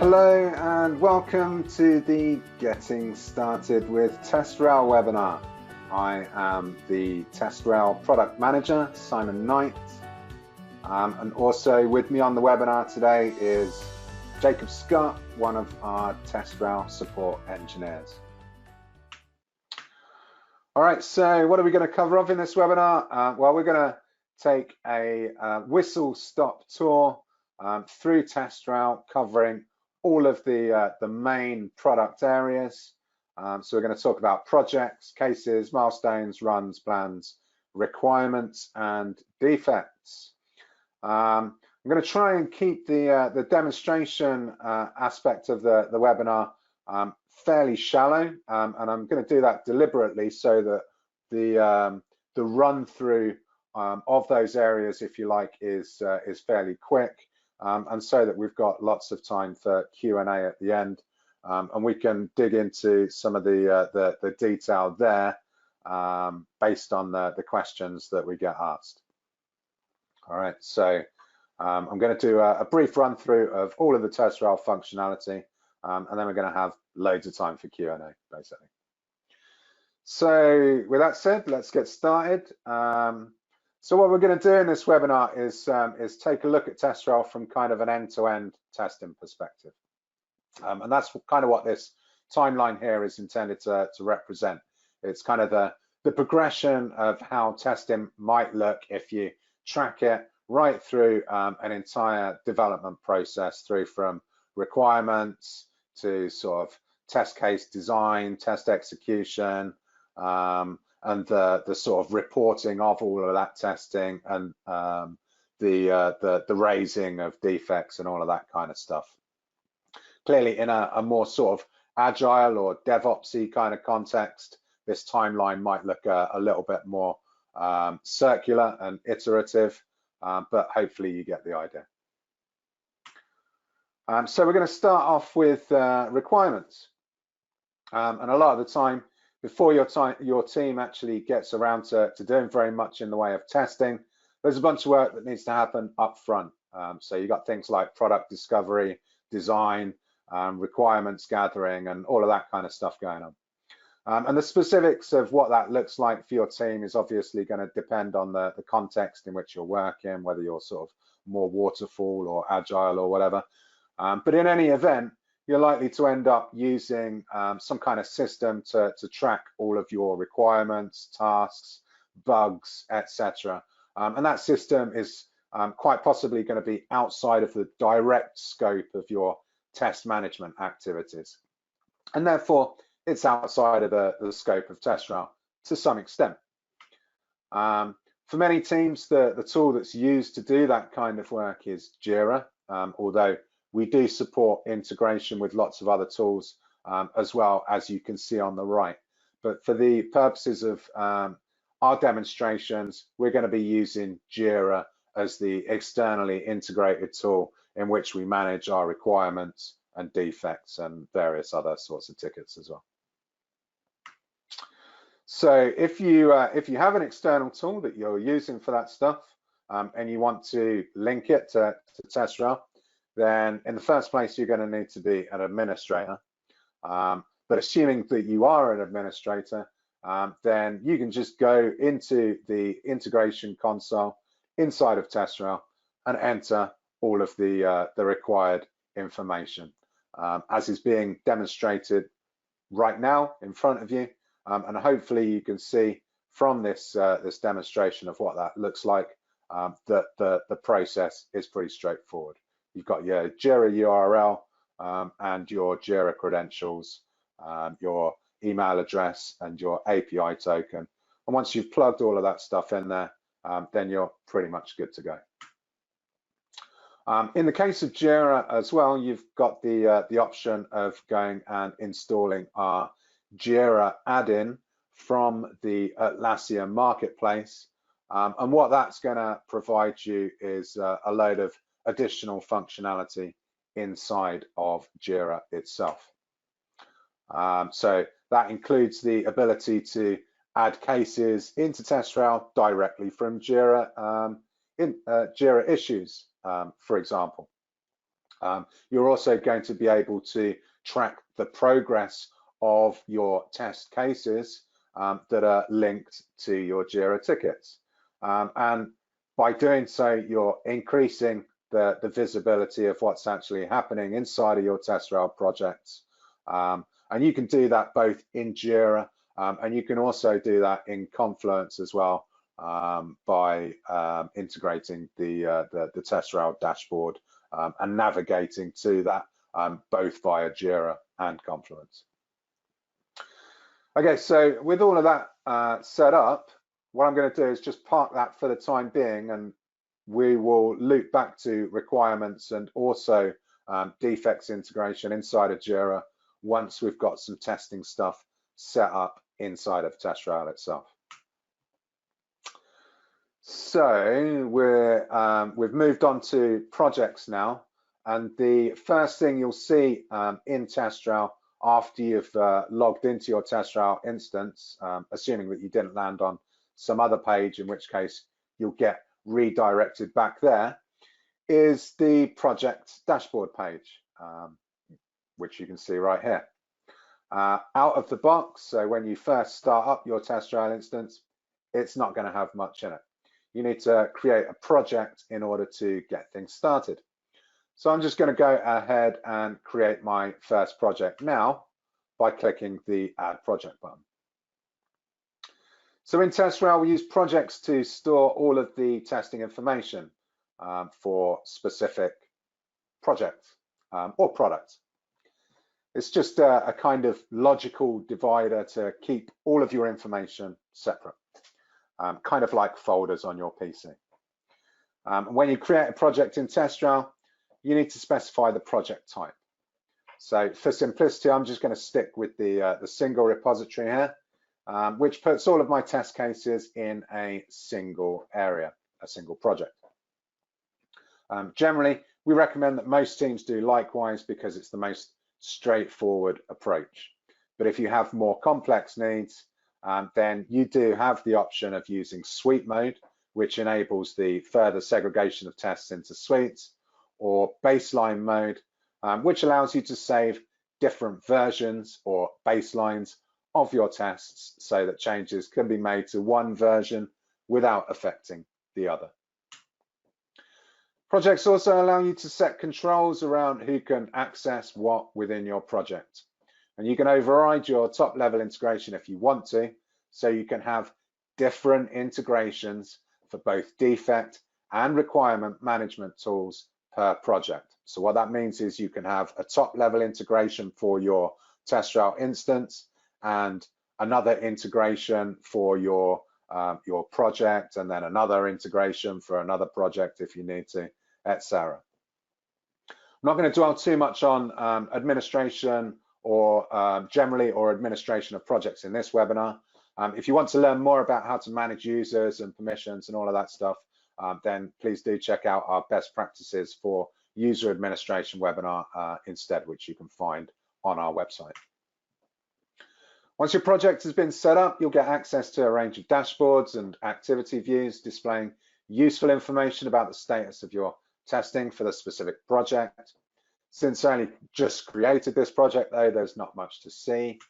Hello and welcome to the Getting Started with TestRail webinar. I am the TestRail product manager, Simon Knight, and also with me on the webinar today is Jacob Scott, one of our TestRail support engineers. All right, so what are we going to cover off in this webinar? Well, we're going to take a whistle-stop tour through TestRail, covering all of the main product areas. So we're going to talk about projects, cases, milestones, runs, plans, requirements, and defects. I'm going to try and keep the demonstration aspect of the webinar fairly shallow, and I'm going to do that deliberately so that the run through of those areas, if you like, is fairly quick. And so that we've got lots of time for Q&A at the end, and we can dig into some of the detail there based on the questions that we get asked. All right, so I'm going to do a brief run through of all of the TestRail functionality, and then we're going to have loads of time for Q&A, basically. So with that said, let's get started. So what we're going to do in this webinar is take a look at TestRail from kind of an end-to-end testing perspective. And that's kind of what this timeline here is intended to represent. It's kind of the progression of how testing might look if you track it right through an entire development process, through from requirements to sort of test case design, test execution, and the sort of reporting of all of that testing, and the raising of defects and all of that kind of stuff. Clearly, in a more sort of agile or DevOpsy kind of context, this timeline might look a little bit more circular and iterative, but hopefully you get the idea. So we're going to start off with requirements, and a lot of the time, before your team actually gets around to doing very much in the way of testing, there's a bunch of work that needs to happen up front. So you've got things like product discovery, design, requirements gathering, and all of that kind of stuff going on. And the specifics of what that looks like for your team is obviously going to depend on the context in which you're working, whether you're sort of more waterfall or agile or whatever. But in any event, you're likely to end up using some kind of system to track all of your requirements, tasks, bugs, etc. And that system is quite possibly going to be outside of the direct scope of your test management activities. And therefore, it's outside of the scope of TestRail to some extent. For many teams, the tool that's used to do that kind of work is Jira, although we do support integration with lots of other tools as well, as you can see on the right. But for the purposes of our demonstrations, we're going to be using Jira as the externally integrated tool in which we manage our requirements and defects and various other sorts of tickets as well. So if you have an external tool that you're using for that stuff, and you want to link it to TestRail, then in the first place, you're going to need to be an administrator. But assuming that you are an administrator, then you can just go into the integration console inside of TestRail and enter all of the required information, as is being demonstrated right now in front of you. And hopefully you can see from this demonstration of what that looks like, that the process is pretty straightforward. You've got your Jira URL and your Jira credentials, your email address and your API token. And once you've plugged all of that stuff in there, then you're pretty much good to go. In the case of Jira as well, you've got the option of going and installing our Jira add-in from the Atlassian marketplace. And what that's going to provide you is a load of additional functionality inside of Jira itself. So that includes the ability to add cases into TestRail directly from Jira in Jira issues, for example. You're also going to be able to track the progress of your test cases that are linked to your Jira tickets. And by doing so, you're increasing the visibility of what's actually happening inside of your TestRail projects. And you can do that both in Jira, and you can also do that in Confluence as well, by integrating the TestRail dashboard and navigating to that both via Jira and Confluence. Okay, so with all of that set up, what I'm going to do is just park that for the time being, and we will loop back to requirements and also defects integration inside of Jira once we've got some testing stuff set up inside of TestRail itself. So we've moved on to projects now, and the first thing you'll see in TestRail after you've logged into your TestRail instance, assuming that you didn't land on some other page, in which case you'll get redirected back there, is the project dashboard page, which you can see right here. Out of the box, so when you first start up your TestRail instance, it's not going to have much in it. You need to create a project in order to get things started. So I'm just going to go ahead and create my first project now by clicking the Add Project button. So in TestRail, we use projects to store all of the testing information for specific projects or products. It's just a kind of logical divider to keep all of your information separate, kind of like folders on your PC. When you create a project in TestRail, you need to specify the project type. So for simplicity, I'm just going to stick with the single repository here, which puts all of my test cases in a single area, a single project. Generally, we recommend that most teams do likewise because it's the most straightforward approach. But if you have more complex needs, then you do have the option of using suite mode, which enables the further segregation of tests into suites, or baseline mode, which allows you to save different versions or baselines of your tests so that changes can be made to one version without affecting the other. Projects also allow you to set controls around who can access what within your project. And you can override your top level integration if you want to, so you can have different integrations for both defect and requirement management tools per project. So what that means is you can have a top level integration for your TestRail instance and another integration for your project, and then another integration for another project if you need to, etc. I'm not going to dwell too much on administration or generally or administration of projects in this webinar. If you want to learn more about how to manage users and permissions and all of that stuff, then please do check out our best practices for user administration webinar instead, which you can find on our website. Once your project has been set up, you'll get access to a range of dashboards and activity views displaying useful information about the status of your testing for the specific project. Since I only just created this project though, there's not much to see.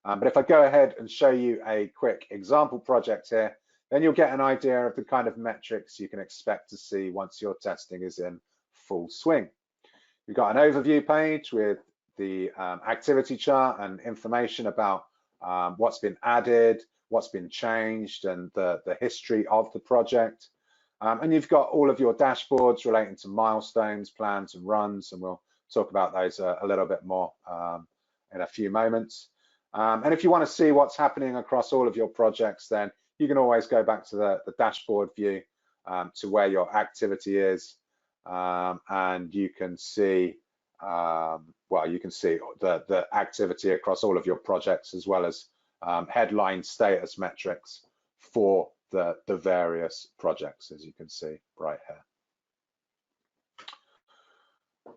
But if I go ahead and show you a quick example project here, then you'll get an idea of the kind of metrics you can expect to see once your testing is in full swing. You've got an overview page with the activity chart and information about what's been added, what's been changed, and the history of the project. And you've got all of your dashboards relating to milestones, plans, and runs, and we'll talk about those a little bit more in a few moments. And if you want to see what's happening across all of your projects, then you can always go back to the dashboard view to where your activity is, and you can see, well, you can see the activity across all of your projects, as well as headline status metrics for the various projects, as you can see right here.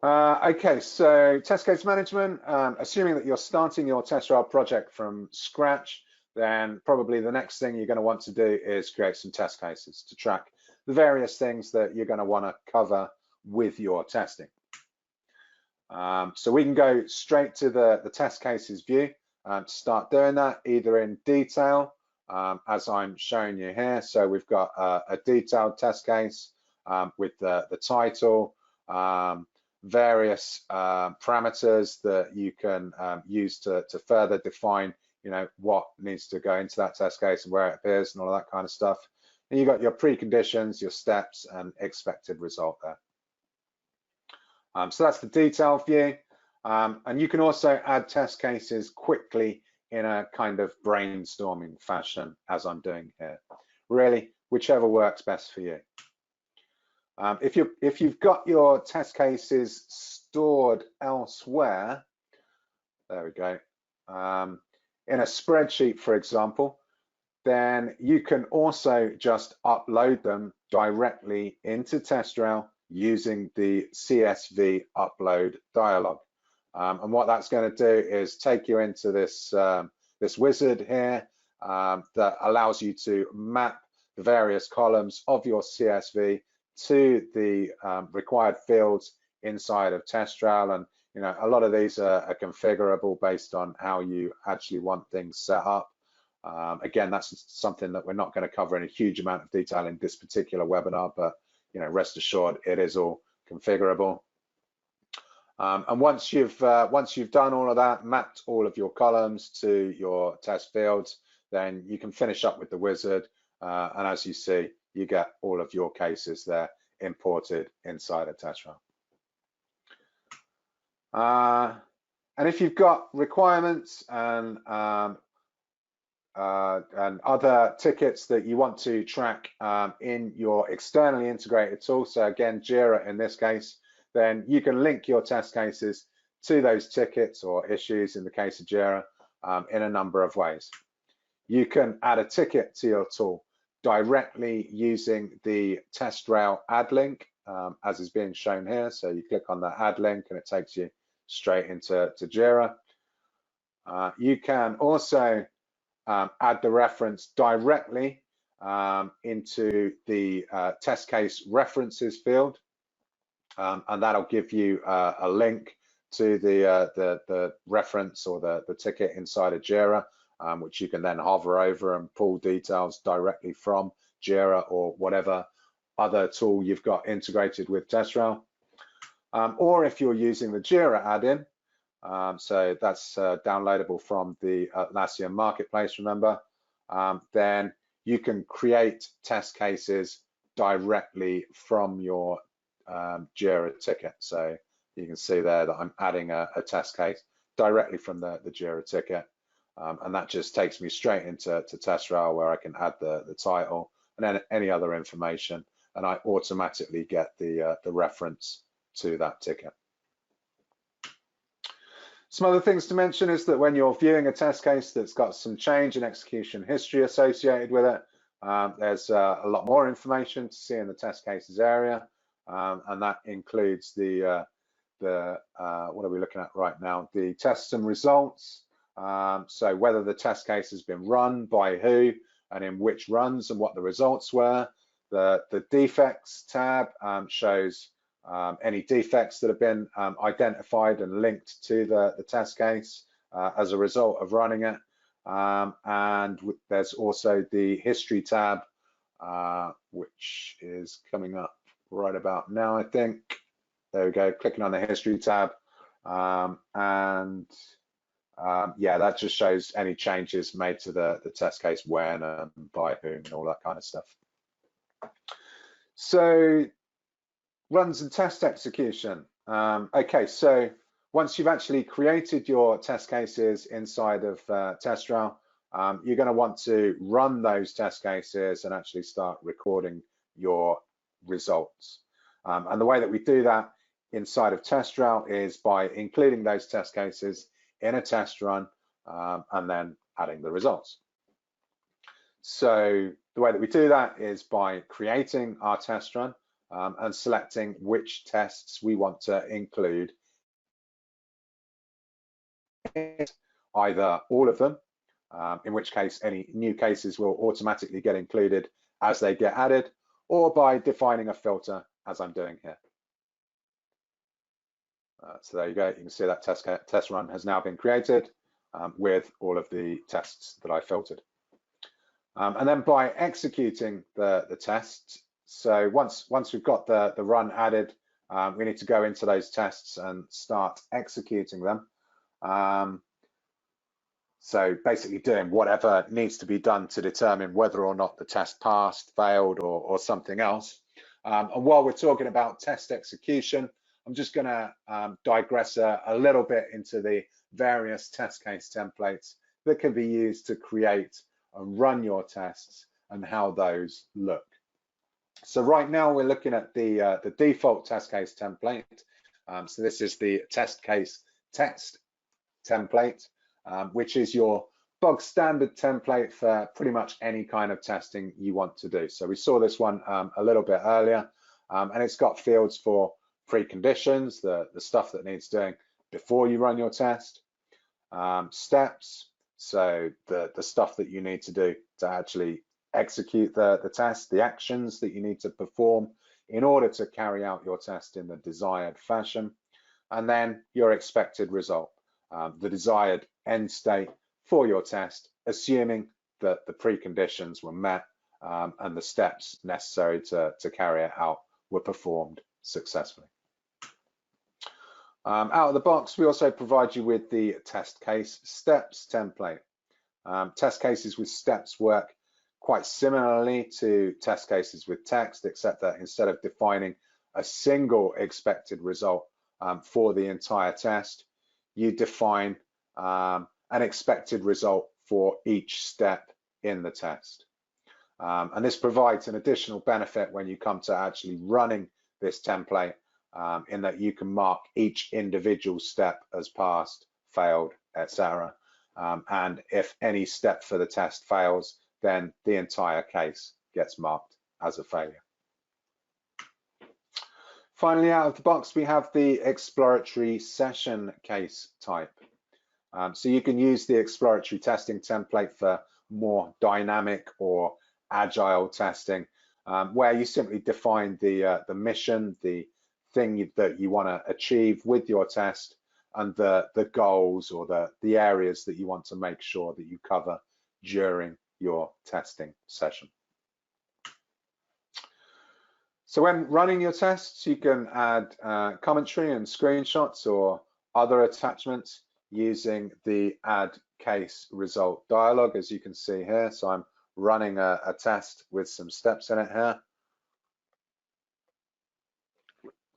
Okay, so test case management, assuming that you're starting your TestRail project from scratch, then probably the next thing you're going to want to do is create some test cases to track the various things that you're going to want to cover with your testing. So we can go straight to the test cases view to start doing that, either in detail, as I'm showing you here. So we've got a detailed test case with the title, various parameters that you can use to further define, what needs to go into that test case and where it appears and all of that kind of stuff. And you've got your preconditions, your steps, and expected result there. So that's the detailed view. And you can also add test cases quickly in a kind of brainstorming fashion, as I'm doing here. Really, whichever works best for you. If you've got your test cases stored elsewhere, there we go, in a spreadsheet, for example, then you can also just upload them directly into TestRail using the CSV upload dialog. And what that's going to do is take you into this this wizard here that allows you to map the various columns of your CSV to the required fields inside of TestRail. And a lot of these are configurable based on how you actually want things set up. Again, that's something that we're not going to cover in a huge amount of detail in this particular webinar, but rest assured it is all configurable. And once you've done all of that, mapped all of your columns to your test fields, then you can finish up with the wizard. And as you see, you get all of your cases there imported inside of TestRail. And if you've got requirements and other tickets that you want to track in your externally integrated tool, so again, Jira in this case, then you can link your test cases to those tickets or issues in the case of Jira in a number of ways. You can add a ticket to your tool directly using the TestRail add link, as is being shown here. So you click on the add link and it takes you straight into Jira. You can also add the reference directly into the test case references field, and that'll give you a link to the reference or the ticket inside of Jira, which you can then hover over and pull details directly from Jira or whatever other tool you've got integrated with TestRail. Or if you're using the Jira add-in, so that's downloadable from the Atlassian Marketplace, remember, then you can create test cases directly from your Jira ticket. So you can see there that I'm adding a test case directly from the Jira ticket. And that just takes me straight into TestRail, where I can add the title and then any other information, and I automatically get the reference to that ticket. Some other things to mention is that when you're viewing a test case that's got some change in execution history associated with it, there's a lot more information to see in the test cases area, and that includes what are we looking at right now? The tests and results. So whether the test case has been run by who and in which runs and what the results were. The defects tab shows any defects that have been identified and linked to the test case as a result of running it. And there's also the history tab, which is coming up right about now, I think. There we go, clicking on the history tab. Yeah, that just shows any changes made to the test case, when and by whom and all that kind of stuff. So runs and test execution. Okay, so once you've actually created your test cases inside of TestRail, you're going to want to run those test cases and actually start recording your results. And the way that we do that inside of TestRail is by including those test cases in a test run and then adding the results. So the way that we do that is by creating our test run and selecting which tests we want to include, either all of them, in which case any new cases will automatically get included as they get added, or by defining a filter as I'm doing here. So there you go. You can see that test run has now been created with all of the tests that I filtered. And then by executing the tests, so once we've got the run added, we need to go into those tests and start executing them. So basically doing whatever needs to be done to determine whether or not the test passed, failed, or something else. And while we're talking about test execution, I'm just going to digress a little bit into the various test case templates that can be used to create and run your tests and how those look. So right now we're looking at the default test case template. So this is the test case text template, which is your bog standard template for pretty much any kind of testing you want to do. So we saw this one a little bit earlier, and it's got fields for preconditions, the stuff that needs doing before you run your test, steps, so the stuff that you need to do to actually execute the test, the actions that you need to perform in order to carry out your test in the desired fashion, and then your expected result, the desired end state for your test, assuming that the preconditions were met and the steps necessary to carry it out were performed successfully. Out of the box, we also provide you with the test case steps template. Test cases with steps work quite similarly to test cases with text, except that instead of defining a single expected result for the entire test, you define an expected result for each step in the test. And this provides an additional benefit when you come to actually running this template, in that you can mark each individual step as passed, failed, etc. And if any step for the test fails, then the entire case gets marked as a failure. Finally, out of the box, we have the exploratory session case type. So you can use the exploratory testing template for more dynamic or agile testing, where you simply define the mission, the thing that you want to achieve with your test, and the goals or the areas that you want to make sure that you cover during your testing session. So when running your tests, you can add commentary and screenshots or other attachments using the add case result dialog, as you can see here. So I'm running a test with some steps in it here.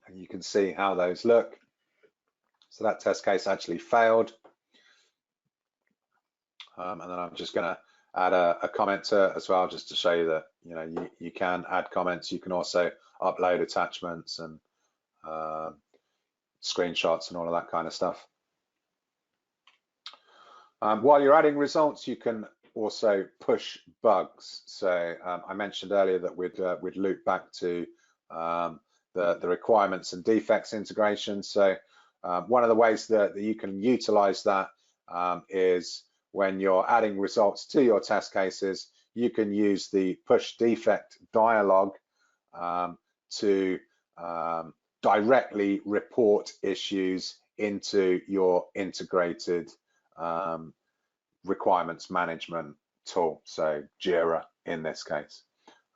And you can see how those look. So that test case actually failed. And then I'm just going to add a comment to it as well, just to show you that you can add comments. You can also upload attachments and screenshots and all of that kind of stuff. While you're adding results, you can also push bugs. So I mentioned earlier that we'd loop back to the requirements and defects integration. So one of the ways that you can utilize that is when you're adding results to your test cases, you can use the push defect dialog to directly report issues into your integrated requirements management tool, so Jira in this case.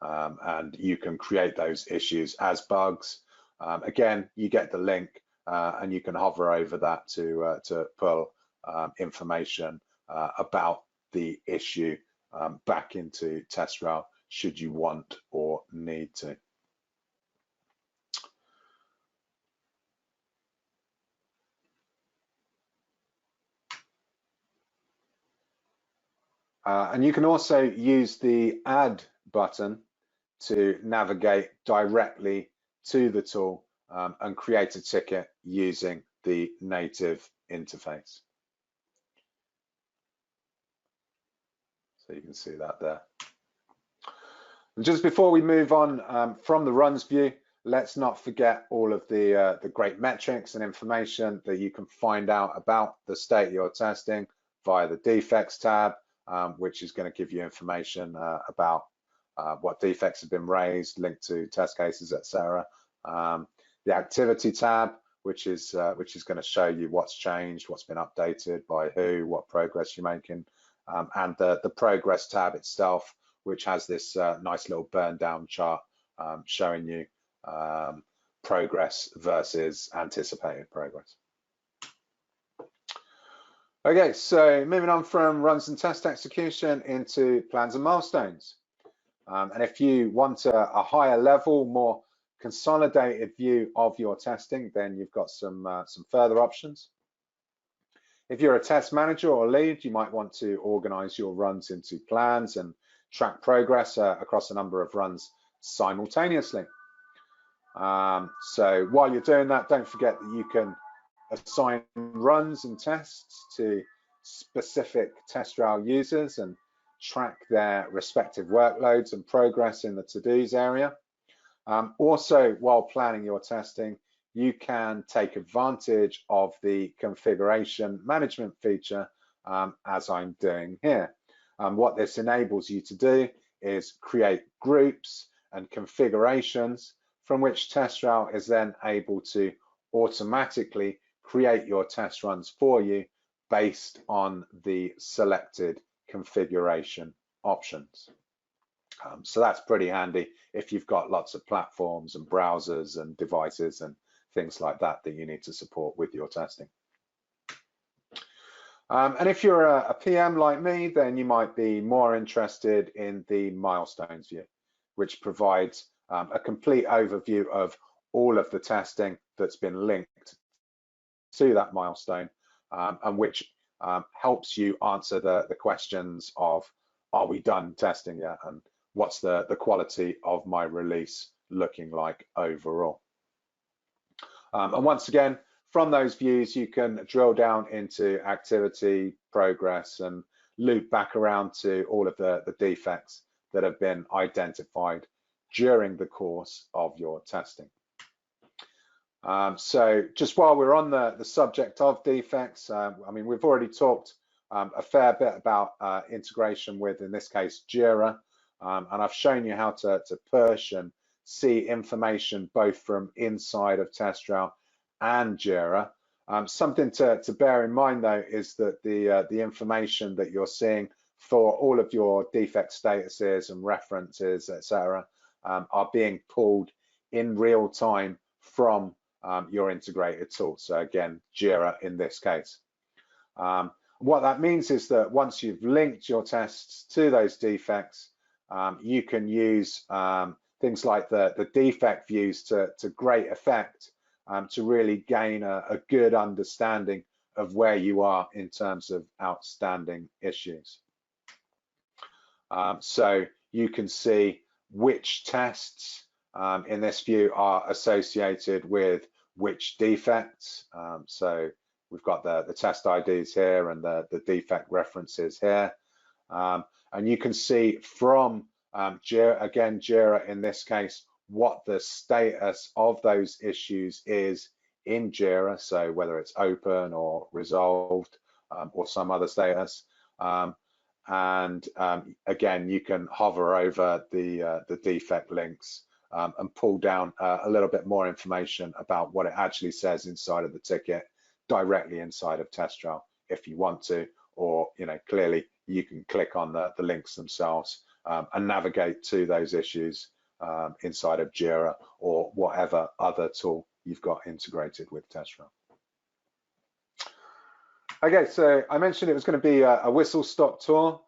And you can create those issues as bugs. Again, you get the link and you can hover over that to pull information about the issue back into TestRail should you want or need to. And you can also use the add button to navigate directly to the tool and create a ticket using the native interface. So you can see that there. And just before we move on from the runs view, let's not forget all of the great metrics and information that you can find out about the state you're testing via the defects tab, which is going to give you information about what defects have been raised, linked to test cases, etc. The activity tab, which is going to show you what's changed, what's been updated by who, what progress you're making, and the progress tab itself, which has this nice little burn down chart showing you progress versus anticipated progress. Okay, so moving on from runs and test execution into plans and milestones. And if you want a higher level, more consolidated view of your testing, then you've got some further options. If you're a test manager or lead, you might want to organize your runs into plans and track progress across a number of runs simultaneously. So while you're doing that, don't forget that you can assign runs and tests to specific TestRail users and track their respective workloads and progress in the to-dos area. Also, while planning your testing, you can take advantage of the configuration management feature as I'm doing here. What this enables you to do is create groups and configurations from which TestRail is then able to automatically create your test runs for you based on the selected configuration options. So that's pretty handy if you've got lots of platforms and browsers and devices and things like that that you need to support with your testing. And if you're a PM like me, then you might be more interested in the milestones view, which provides a complete overview of all of the testing that's been linked to that milestone, and which helps you answer the questions of, are we done testing yet? And what's the quality of my release looking like overall? And once again, from those views, you can drill down into activity, progress, and loop back around to all of the defects that have been identified during the course of your testing. So just while we're on the subject of defects, I mean, we've already talked a fair bit about integration with, in this case, Jira, and I've shown you how to push and see information both from inside of TestRail and Jira. Something to bear in mind, though, is that the information that you're seeing for all of your defect statuses and references, etc., are being pulled in real time from your integrated tool. So again, Jira in this case. What that means is that once you've linked your tests to those defects, you can use things like the defect views to great effect to really gain a good understanding of where you are in terms of outstanding issues. So you can see which tests in this view are associated with which defects. So we've got the test IDs here and the defect references here. And you can see from Jira, again, Jira in this case, what the status of those issues is in Jira. So whether it's open or resolved or some other status. Again, you can hover over the defect links and pull down a little bit more information about what it actually says inside of the ticket directly inside of TestRail if you want to, or clearly you can click on the links themselves and navigate to those issues inside of Jira or whatever other tool you've got integrated with TestRail. Okay, so I mentioned it was going to be a whistle-stop tour.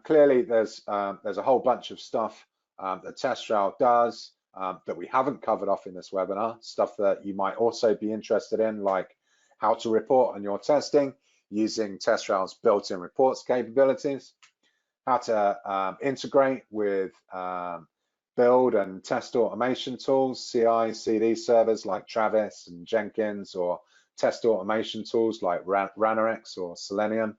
Clearly, there's a whole bunch of stuff that TestRail does that we haven't covered off in this webinar, stuff that you might also be interested in, like how to report on your testing using TestRail's built-in reports capabilities, how to integrate with build and test automation tools, CI, CD servers like Travis and Jenkins, or test automation tools like Ranorex or Selenium,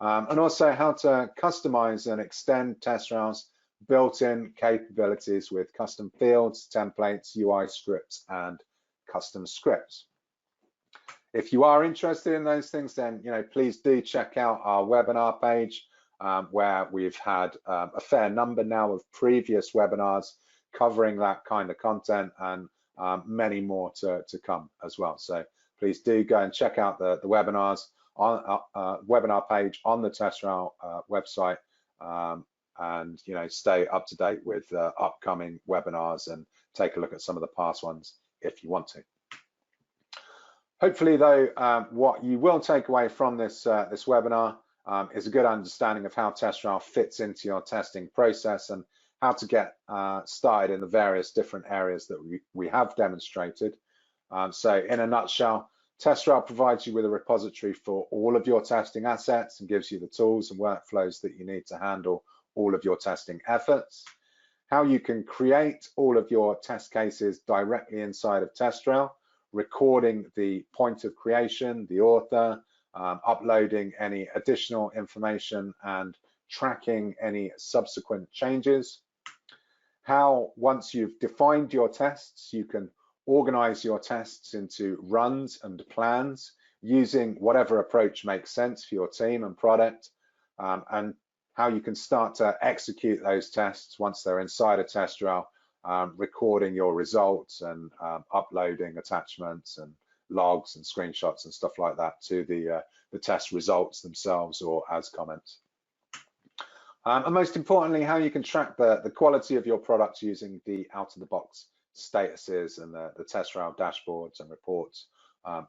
and also how to customize and extend TestRail's built-in capabilities with custom fields, templates, UI scripts, and custom scripts. If you are interested in those things, then please do check out our webinar page, where we've had a fair number now of previous webinars covering that kind of content, and many more to come as well. So please do go and check out the webinars on webinar page on the TestRail website, and stay up to date with upcoming webinars and take a look at some of the past ones if you want to. Hopefully, though, what you will take away from this webinar is a good understanding of how TestRail fits into your testing process and how to get started in the various different areas that we have demonstrated. So in a nutshell, TestRail provides you with a repository for all of your testing assets and gives you the tools and workflows that you need to handle all of your testing efforts. How you can create all of your test cases directly inside of TestRail, recording the point of creation, the author, uploading any additional information and tracking any subsequent changes. How, once you've defined your tests, you can organize your tests into runs and plans using whatever approach makes sense for your team and product, and how you can start to execute those tests once they're inside a TestRail, recording your results and uploading attachments and logs and screenshots and stuff like that to the test results themselves or as comments. And most importantly, how you can track the quality of your products using the out-of-the-box statuses and the TestRail dashboards and reports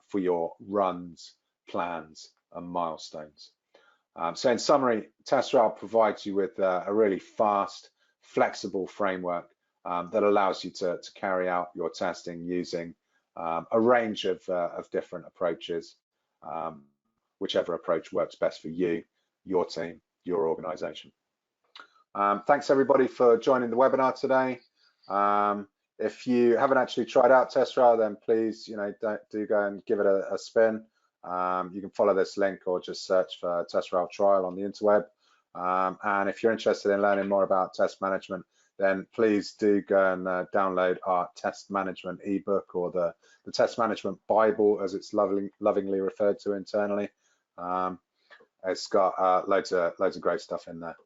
for your runs, plans, and milestones. So in summary, TestRail provides you with a really fast, flexible framework that allows you to carry out your testing using a range of different approaches, whichever approach works best for you, your team, your organization. Thanks everybody for joining the webinar today. If you haven't actually tried out TestRail, then please, do go and give it a spin. You can follow this link or just search for TestRail trial on the interweb. And if you're interested in learning more about test management, then please do go and download our test management ebook, or the test management Bible, as it's lovingly referred to internally. It's got loads of great stuff in there.